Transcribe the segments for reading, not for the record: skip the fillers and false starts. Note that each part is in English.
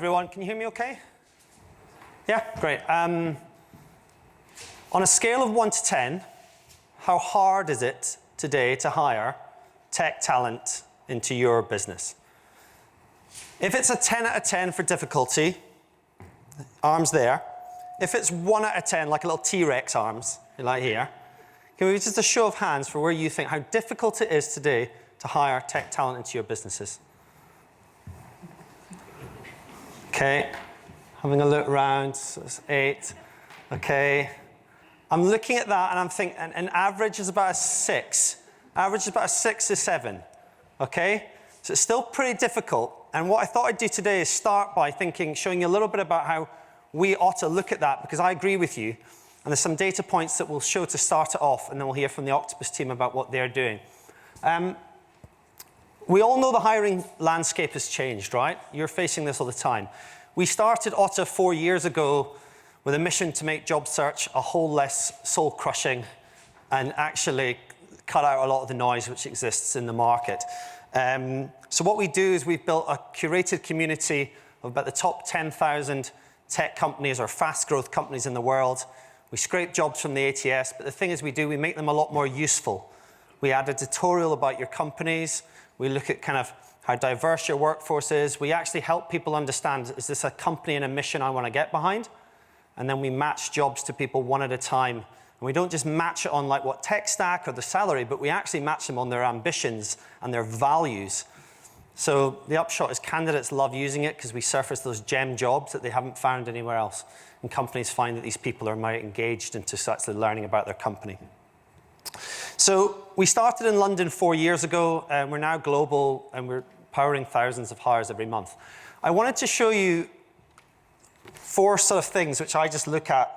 everyone. Can you hear me okay? Yeah, great. On a scale of 1 to 10, how hard is it today to hire tech talent into your business? If it's a 10 out of 10 for difficulty, arms there. If it's 1 out of 10, like a little T-Rex arms, like here, can we just a show of hands for where you think how difficult it is today to hire tech talent into your businesses? Okay, having a look around, so it's 8. Okay, I'm looking at that and I'm thinking, an average is about a 6. Average is about a 6 to 7. Okay, so it's still pretty difficult. And what I thought I'd do today is start by showing you a little bit about how we ought to look at that, because I agree with you. And there's some data points that we'll show to start it off, and then we'll hear from the Octopus team about what they're doing. We all know the hiring landscape has changed, right? You're facing this all the time. We started Otta 4 years ago with a mission to make job search a whole less soul-crushing and actually cut out a lot of the noise which exists in the market. So what we do is we've built a curated community of about the top 10,000 tech companies or fast growth companies in the world. We scrape jobs from the ATS, but the thing is we make them a lot more useful. We add a tutorial about your companies. We look at kind of how diverse your workforce is. We actually help people understand, is this a company and a mission I want to get behind? And then we match jobs to people one at a time. And we don't just match it on like what tech stack or the salary, but we actually match them on their ambitions and their values. So the upshot is candidates love using it because we surface those gem jobs that they haven't found anywhere else. And companies find that these people are more engaged into actually learning about their company. So we started in London 4 years ago, and we're now global, and we're powering thousands of hires every month. I wanted to show you 4 sort of things which I just look at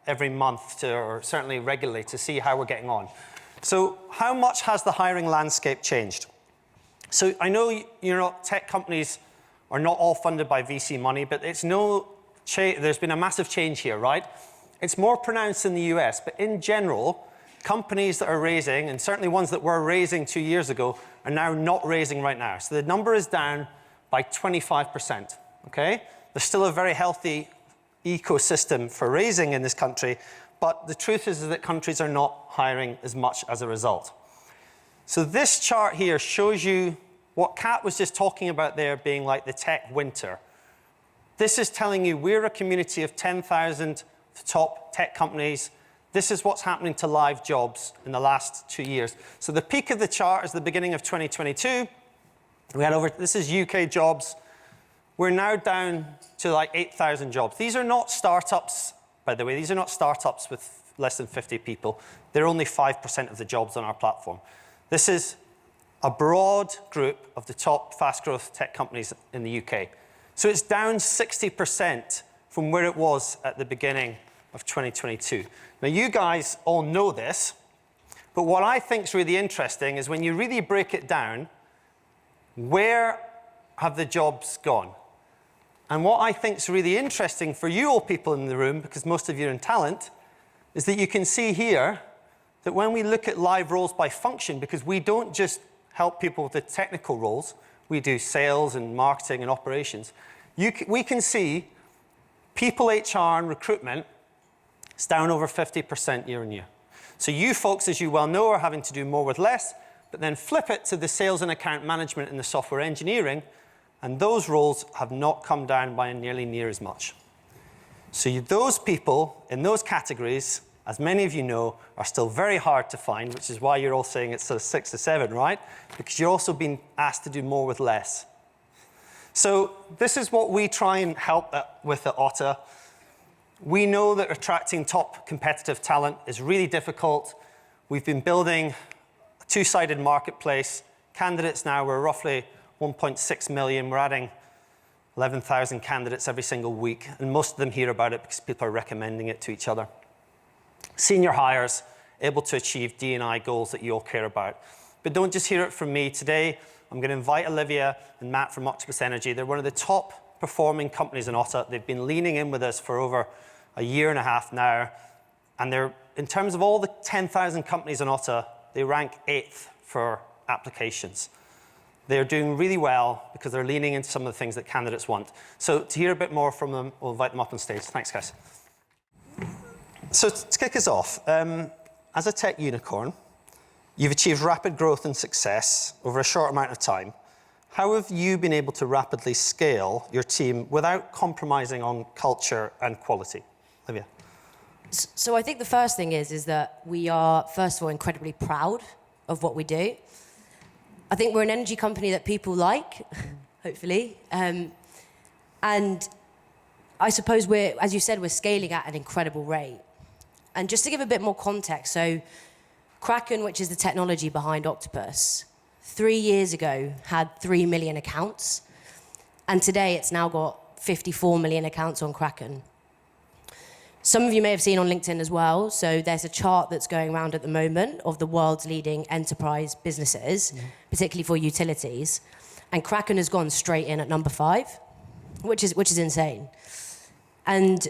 every month, or certainly regularly, to see how we're getting on. So how much has the hiring landscape changed? So I know tech companies are not all funded by VC money, but there's been a massive change here, right? It's more pronounced in the US, but in general, companies that are raising, and certainly ones that were raising 2 years ago, are now not raising right now. So the number is down by 25%, okay? There's still a very healthy ecosystem for raising in this country, but the truth is that countries are not hiring as much as a result. So this chart here shows you what Kat was just talking about there being like the tech winter. This is telling you we're a community of 10,000 top tech companies. This is what's happening to live jobs in the last 2 years. So the peak of the chart is the beginning of 2022. This is UK jobs. We're now down to like 8,000 jobs. These are not startups, by the way. These are not startups with less than 50 people. They're only 5% of the jobs on our platform. This is a broad group of the top fast growth tech companies in the UK. So it's down 60% from where it was at the beginning of 2022. Now, you guys all know this, but what I think is really interesting is when you really break it down, where have the jobs gone? And what I think is really interesting for you all people in the room, because most of you are in talent, is that you can see here that when we look at live roles by function, because we don't just help people with the technical roles, we do sales and marketing and operations, we can see people, HR, and recruitment is down over 50% year on year. So you folks, as you well know, are having to do more with less, but then flip it to the sales and account management and the software engineering, and those roles have not come down by near as much. So those people in those categories, as many of you know, are still very hard to find, which is why you're all saying it's sort of 6 to 7, right? Because you're also being asked to do more with less. So this is what we try and help with at Otta. We know that attracting top competitive talent is really difficult. We've been building a two-sided marketplace. Candidates now, we're roughly 1.6 million. We're adding 11,000 candidates every single week, and most of them hear about it because people are recommending it to each other. Senior hires, able to achieve D&I goals that you all care about. But don't just hear it from me. Today, I'm going to invite Olivia and Matt from Octopus Energy. They're one of the top performing companies in Otta. They've been leaning in with us for over a year and a half now. And they're, in terms of all the 10,000 companies in Otta, they rank 8th for applications. They're doing really well because they're leaning into some of the things that candidates want. So to hear a bit more from them, we'll invite them up on stage. Thanks, guys. So to kick us off, as a tech unicorn, you've achieved rapid growth and success over a short amount of time. How have you been able to rapidly scale your team without compromising on culture and quality? Olivia. So I think the first thing is that we are, first of all, incredibly proud of what we do. I think we're an energy company that people like, hopefully. And I suppose as you said, we're scaling at an incredible rate. And just to give a bit more context, so Kraken, which is the technology behind Octopus, 3 years ago had 3 million accounts. And today it's now got 54 million accounts on Kraken. Some of you may have seen on LinkedIn as well, so there's a chart that's going around at the moment of the world's leading enterprise businesses, particularly for utilities. And Kraken has gone straight in at number 5, which is insane. And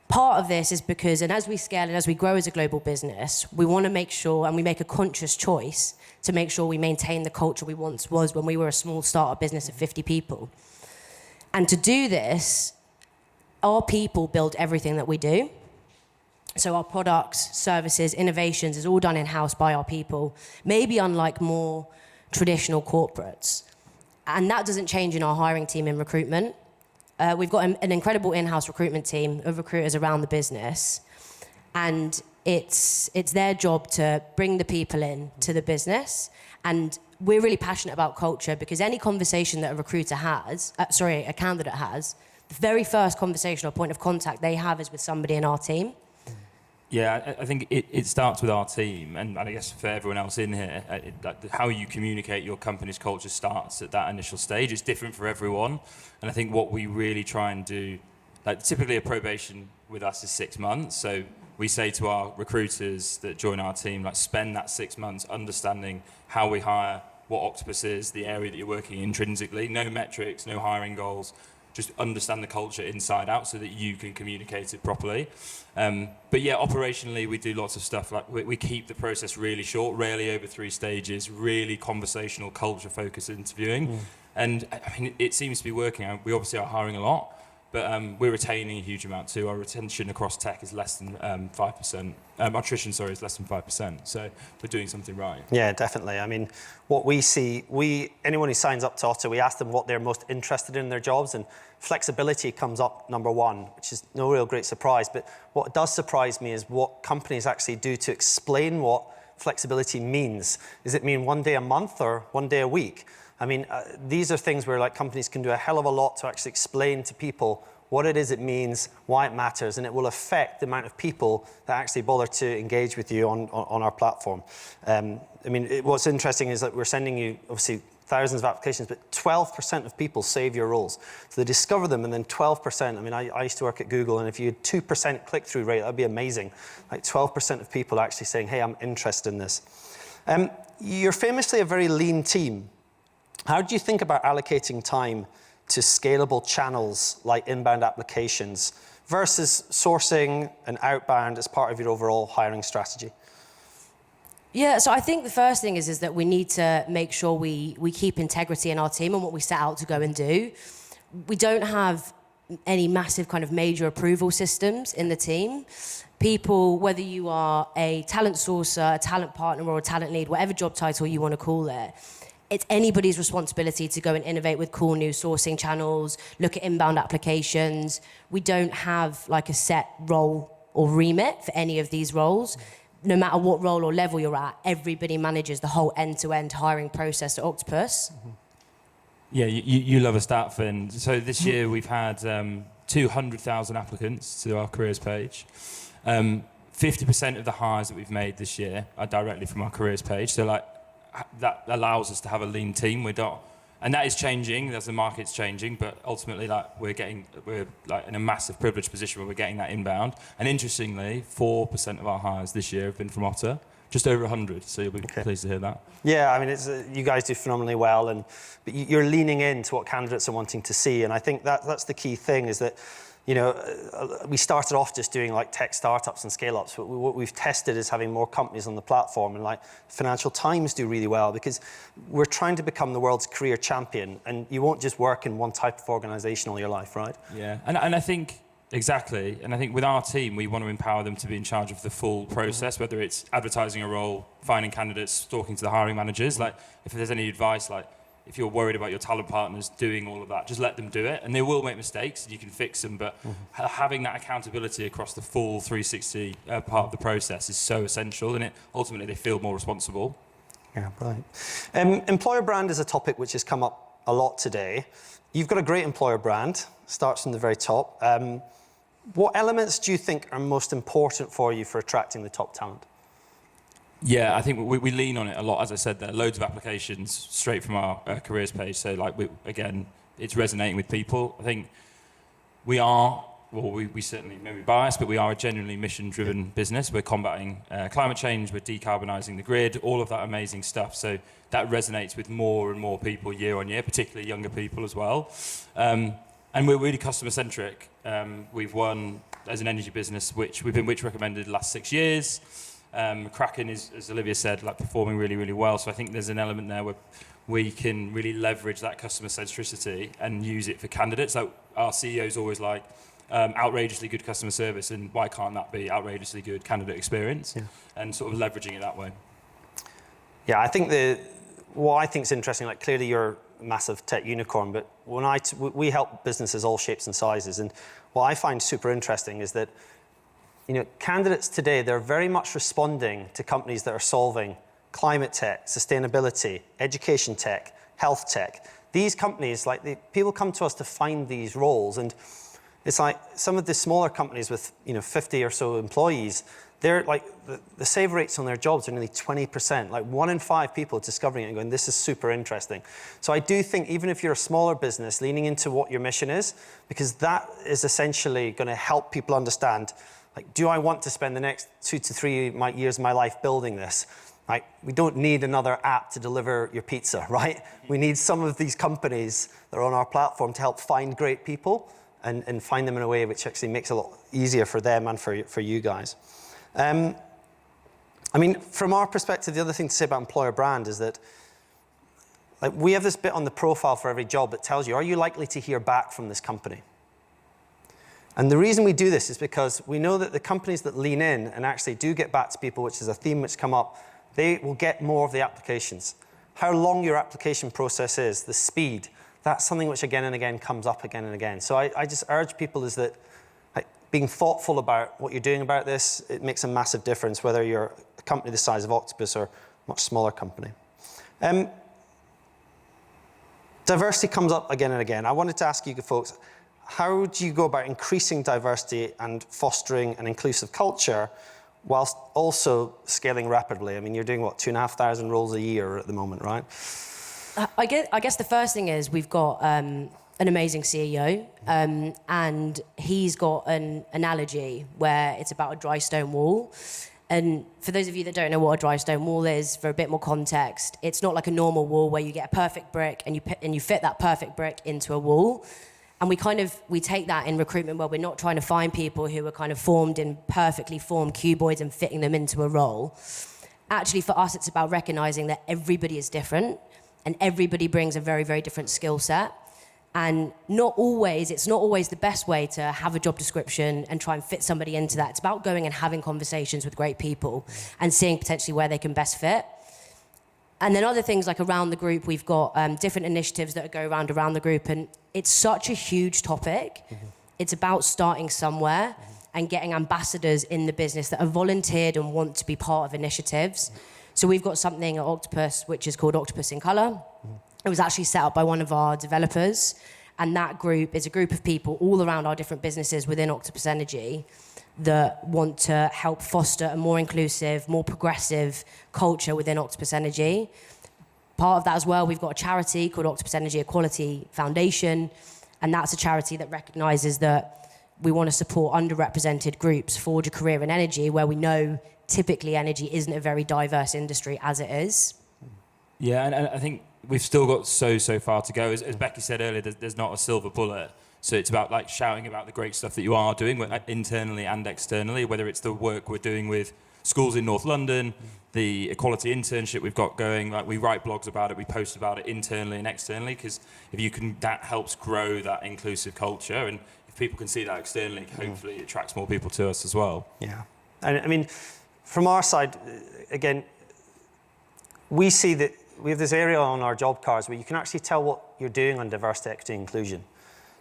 part of this is because, and as we scale and as we grow as a global business, we want to make sure, and we make a conscious choice to make sure we maintain the culture we once was when we were a small startup business of 50 people. And to do this, our people build everything that we do. So our products, services, innovations is all done in-house by our people, maybe unlike more traditional corporates. And that doesn't change in our hiring team in recruitment. We've got an incredible in-house recruitment team of recruiters around the business. And it's their job to bring the people in to the business. And we're really passionate about culture because any conversation that a candidate has, the very first conversation or point of contact they have is with somebody in our team. Yeah, I think it starts with our team, and I guess for everyone else in here, how you communicate your company's culture starts at that initial stage. It's different for everyone, and I think what we really try and do, like typically a probation with us is 6 months, so we say to our recruiters that join our team, like spend that 6 months understanding how we hire, what Octopus is, the area that you're working intrinsically, no metrics, no hiring goals, just understand the culture inside out so that you can communicate it properly. But yeah, operationally, we do lots of stuff. Like we keep the process really short, rarely over 3 stages, really conversational, culture-focused interviewing. And I mean, it seems to be working. We obviously are hiring a lot, but we're retaining a huge amount too. Our retention across tech is less than 5%. Our attrition, is less than 5%. So we're doing something right. Yeah, definitely. I mean, what we see, anyone who signs up to Otter, we ask them what they're most interested in their jobs, and flexibility comes up number 1, which is no real great surprise. But what does surprise me is what companies actually do to explain what flexibility means. Does it mean 1 day a month or 1 day a week? I mean, these are things where like companies can do a hell of a lot to actually explain to people what it is it means, why it matters, and it will affect the amount of people that actually bother to engage with you on our platform. What's interesting is that we're sending you, obviously, thousands of applications, but 12% of people save your roles. So they discover them, and then 12%, I used to work at Google, and if you had 2% click-through rate, that'd be amazing. Like 12% of people actually saying, hey, I'm interested in this. You're famously a very lean team. How do you think about allocating time to scalable channels like inbound applications versus sourcing and outbound as part of your overall hiring strategy? Yeah, so I think the first thing is that we need to make sure we keep integrity in our team and what we set out to go and do. We don't have any massive kind of major approval systems in the team. People, whether you are a talent sourcer, a talent partner, or a talent lead, whatever job title you want to call it, it's anybody's responsibility to go and innovate with cool new sourcing channels, look at inbound applications. We don't have like a set role or remit for any of these roles. No matter what role or level you're at, everybody manages the whole end-to-end hiring process at Octopus. Yeah, you love a stat, Finn. So this year we've had 200,000 applicants to our careers page. 50% of the hires that we've made this year are directly from our careers page. So like, that allows us to have a lean team. And that is changing as the market's changing, but ultimately we're in a massive privileged position where we're getting that inbound. And interestingly, 4% of our hires this year have been from Otter, just over 100, so you'll be pleased to hear that. Yeah, you guys do phenomenally well, but you're leaning into what candidates are wanting to see, and I think that's the key thing, is that we started off just doing like tech startups and scale-ups, but what we've tested is having more companies on the platform, and like Financial Times do really well because we're trying to become the world's career champion, and you won't just work in one type of organization all your life, right? Yeah, and I think, exactly, and I think with our team, we want to empower them to be in charge of the full process, whether it's advertising a role, finding candidates, talking to the hiring managers. Like, if there's any advice, like, if you're worried about your talent partners doing all of that, just let them do it. And they will make mistakes, and you can fix them. But having that accountability across the full 360 part of the process is so essential. And ultimately, they feel more responsible. Yeah, brilliant. Employer brand is a topic which has come up a lot today. You've got a great employer brand. Starts from the very top. What elements do you think are most important for you for attracting the top talent? Yeah, I think we lean on it a lot. As I said, there are loads of applications straight from our careers page. So, like, again, it's resonating with people. I think we are, well, we certainly may be biased, but we are a genuinely mission-driven business. We're combating climate change, we're decarbonising the grid, all of that amazing stuff. So that resonates with more and more people year on year, particularly younger people as well. And we're really customer-centric. We've won, as an energy business, we've been recommended the last 6 years. Kraken is, as Olivia said, like performing really, really well. So I think there's an element there where we can really leverage that customer centricity and use it for candidates. Like, our CEO is always like, outrageously good customer service, and why can't that be outrageously good candidate experience? Yeah. And sort of leveraging it that way. Yeah, I think what I think is interesting, like, clearly you're a massive tech unicorn, but we help businesses all shapes and sizes, and what I find super interesting is that candidates today, they're very much responding to companies that are solving climate tech, sustainability, education tech, health tech. These companies, people come to us to find these roles, and it's like some of the smaller companies with 50 or so employees, they're like the save rates on their jobs are nearly 20%. Like 1 in 5 people discovering it and going, this is super interesting. So I do think even if you're a smaller business, leaning into what your mission is, because that is essentially going to help people understand, like, do I want to spend the next 2 to 3 years of my life building this? Like, we don't need another app to deliver your pizza, right? We need some of these companies that are on our platform to help find great people and find them in a way which actually makes it a lot easier for them and for you guys. From our perspective, the other thing to say about employer brand is that, like, we have this bit on the profile for every job that tells you, are you likely to hear back from this company? And the reason we do this is because we know that the companies that lean in and actually do get back to people, which is a theme which come up, they will get more of the applications. How long your application process is, the speed, that's something which again and again comes up again and again. So I just urge people is that, like, being thoughtful about what you're doing about this, it makes a massive difference whether you're a company the size of Octopus or a much smaller company. Diversity comes up again and again. I wanted to ask you folks, how do you go about increasing diversity and fostering an inclusive culture whilst also scaling rapidly? I mean, you're doing, what, 2,500 roles a year at the moment, right? I guess the first thing is we've got an amazing CEO, and he's got an analogy where it's about a dry stone wall. And for those of you that don't know what a dry stone wall is, for a bit more context, it's not like a normal wall where you get a perfect brick and you fit that perfect brick into a wall. And we take that in recruitment where we're not trying to find people who are kind of formed in perfectly formed cuboids and fitting them into a role. Actually, for us, it's about recognizing that everybody is different and everybody brings a very, very different skill set. And it's not always the best way to have a job description and try and fit somebody into that. It's about going and having conversations with great people and seeing potentially where they can best fit. And then other things like around the group, we've got different initiatives that go around the group, and it's such a huge topic. Mm-hmm. It's about starting somewhere and getting ambassadors in the business that have volunteered and want to be part of initiatives. So we've got something at Octopus which is called Octopus in Colour. Mm-hmm. It was actually set up by one of our developers, and that group is a group of people all around our different businesses within Octopus Energy that want to help foster a more inclusive, more progressive culture within Octopus Energy. Part of that as well, we've got a charity called Octopus Energy Equality Foundation, and that's a charity that recognises that we want to support underrepresented groups forge a career in energy, where we know typically energy isn't a very diverse industry as it is. Yeah, and I think we've still got so far to go. As Becky said earlier, there's not a silver bullet. So it's about like shouting about the great stuff that you are doing internally and externally, whether it's the work we're doing with schools in North London, the equality internship we've got going, like we write blogs about it, we post about it internally and externally, because if you can, that helps grow that inclusive culture, and if people can see that externally, hopefully it attracts more people to us as well. Yeah, and I mean, from our side, again, we see that we have this area on our job cards where you can actually tell what you're doing on diversity, equity, and inclusion.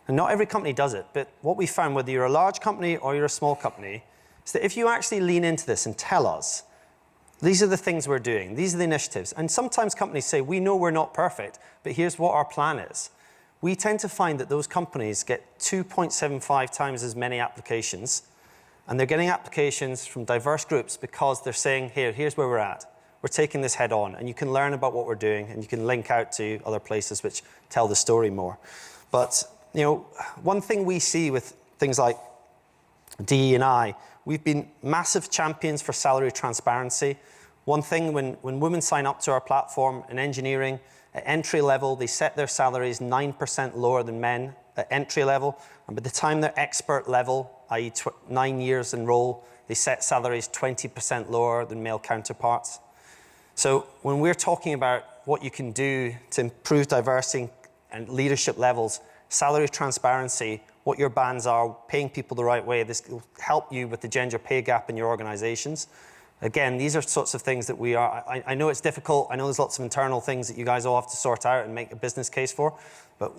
And not every company does it, but what we found, whether you're a large company or you're a small company, is that if you actually lean into this and tell us, these are the things we're doing, these are the initiatives, and sometimes companies say, we know we're not perfect, but here's what our plan is. We tend to find that those companies get 2.75 times as many applications, and they're getting applications from diverse groups because they're saying, here's where we're at. We're taking this head on, and you can learn about what we're doing, and you can link out to other places which tell the story more. But you know, one thing we see with things like DE&I, we've been massive champions for salary transparency. One thing, when women sign up to our platform in engineering, at entry level, they set their salaries 9% lower than men at entry level. And by the time they're expert level, i.e. 9 years in role, they set salaries 20% lower than male counterparts. So when we're talking about what you can do to improve diversity and leadership levels, salary transparency, what your bands are, paying people the right way, this will help you with the gender pay gap in your organizations. Again, these are sorts of things that we are, I know it's difficult, I know there's lots of internal things that you guys all have to sort out and make a business case for, but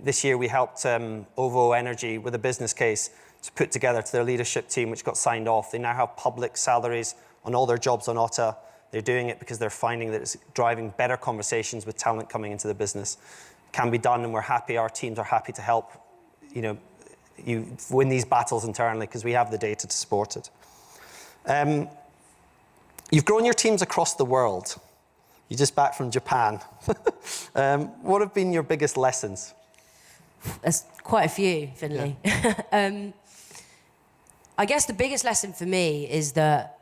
this year we helped OVO Energy with a business case to put together to their leadership team, which got signed off. They now have public salaries on all their jobs on Otta. They're doing it because they're finding that it's driving better conversations with talent coming into the business. Can be done, and we're happy, our teams are happy to help you win these battles internally because we have the data to support it. You've grown your teams across the world. You're just back from Japan. What have been your biggest lessons? There's quite a few, Finley. Yeah. I guess the biggest lesson for me is that,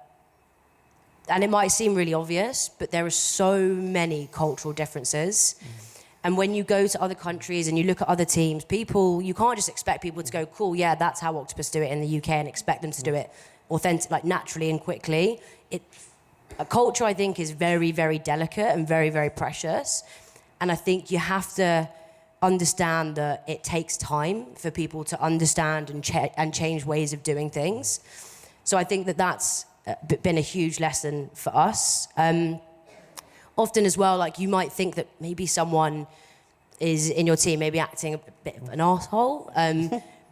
and it might seem really obvious, but there are so many cultural differences. And when you go to other countries and you look at other teams, you can't just expect people to go, cool, yeah, that's how Octopus do it in the UK, and expect them to do it authentic, like naturally and quickly. A culture, I think, is very, very delicate and very, very precious. And I think you have to understand that it takes time for people to understand and change ways of doing things. So I think that that's been a huge lesson for us. Often as well, like you might think that maybe someone is in your team maybe acting a bit of an asshole,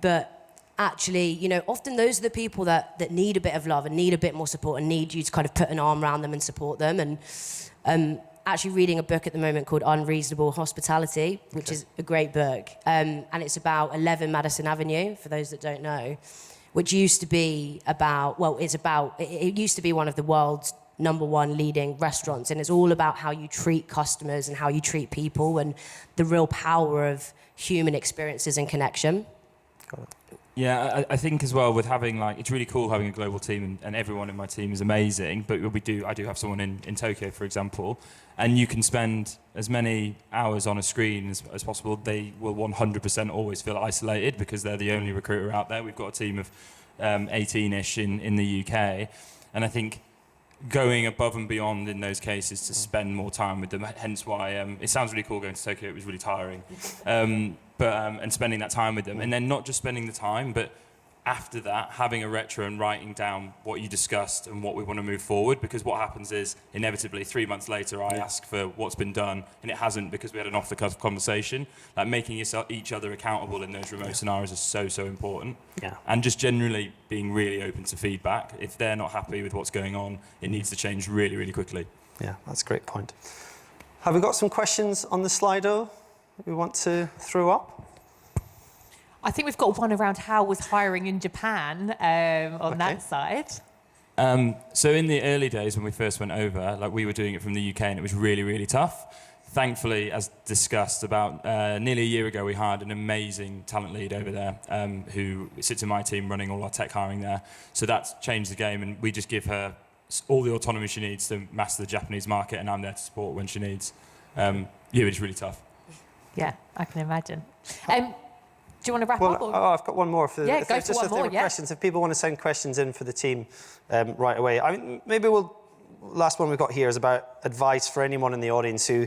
but actually, often those are the people that need a bit of love and need a bit more support and need you to kind of put an arm around them and support them. And actually reading a book at the moment called Unreasonable Hospitality, which is a great book, and it's about 11 Madison Avenue, for those that don't know, which used to be it used to be one of the world's #1 leading restaurants, and it's all about how you treat customers and how you treat people and the real power of human experiences and connection. Got it. Yeah, I think as well with having it's really cool having a global team and everyone in my team is amazing, but I do have someone in Tokyo, for example, and you can spend as many hours on a screen as possible. They will 100% always feel isolated because they're the only recruiter out there. We've got a team of 18-ish in the UK, and I think going above and beyond in those cases to spend more time with them, hence why it sounds really cool going to Tokyo. It was really tiring, and spending that time with them, and then not just spending the time, but after that having a retro and writing down what you discussed and what we want to move forward, because what happens is inevitably 3 months later I ask for what's been done and it hasn't, because we had an off-the-cuff conversation. Like making each other accountable in those remote scenarios is so important. Yeah. And just generally being really open to feedback. If they're not happy with what's going on, it needs to change really, really quickly. Yeah, that's a great point. Have we got some questions on the Slido that we want to throw up? I think we've got one around how was hiring in Japan on that side. So in the early days when we first went over, we were doing it from the UK and it was really, really tough. Thankfully, as discussed about nearly a year ago, we hired an amazing talent lead over there who sits in my team running all our tech hiring there. So that's changed the game, and we just give her all the autonomy she needs to master the Japanese market, and I'm there to support when she needs. It's really tough. Yeah, I can imagine. Do you want to wrap Well, up? Or? I've got one more. Go for one more, yeah. Questions, if people want to send questions in for the team right away. I mean, maybe last one we've got here is about advice for anyone in the audience who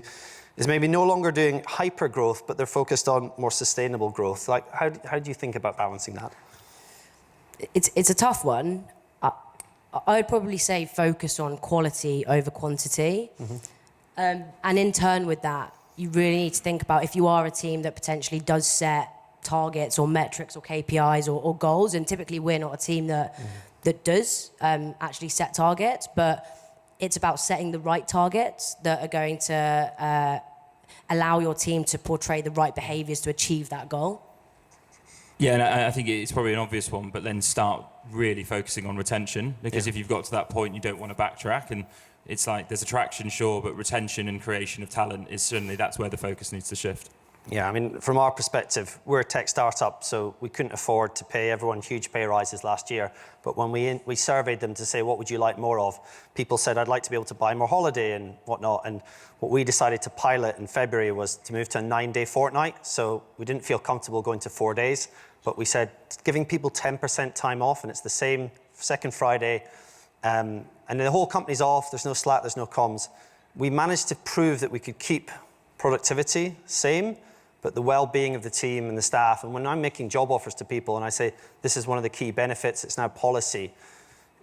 is maybe no longer doing hyper growth, but they're focused on more sustainable growth. Like, how do you think about balancing that? It's a tough one. I'd probably say focus on quality over quantity. And in turn with that, you really need to think about if you are a team that potentially does set targets or metrics or KPIs or goals, and typically we're not a team that does actually set targets, but it's about setting the right targets that are going to allow your team to portray the right behaviours to achieve that goal. Yeah, and I think it's probably an obvious one, but then start really focusing on retention, because if you've got to that point, you don't want to backtrack. And it's like there's attraction, sure, but retention and creation of talent is certainly, that's where the focus needs to shift. Yeah, I mean, from our perspective, we're a tech startup, so we couldn't afford to pay everyone huge pay rises last year. But when we surveyed them to say, what would you like more of? People said, I'd like to be able to buy more holiday and whatnot. And what we decided to pilot in February was to move to a 9-day fortnight. So we didn't feel comfortable going to 4 days, but we said giving people 10% time off, and it's the same second Friday. And the whole company's off, there's no Slack, there's no comms. We managed to prove that we could keep productivity same, but the well-being of the team and the staff. And when I'm making job offers to people and I say, this is one of the key benefits, it's now policy,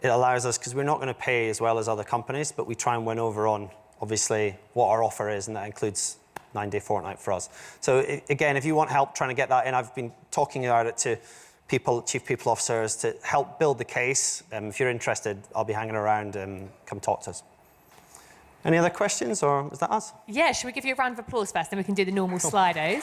it allows us, because we're not going to pay as well as other companies, but we try and win over on, obviously, what our offer is, and that includes 9-day fortnight for us. So again, if you want help trying to get that in, I've been talking about it to people, chief people officers, to help build the case. If you're interested, I'll be hanging around and come talk to us. Any other questions, or is that us? Yeah, should we give you a round of applause first, then we can do the normal Slidos?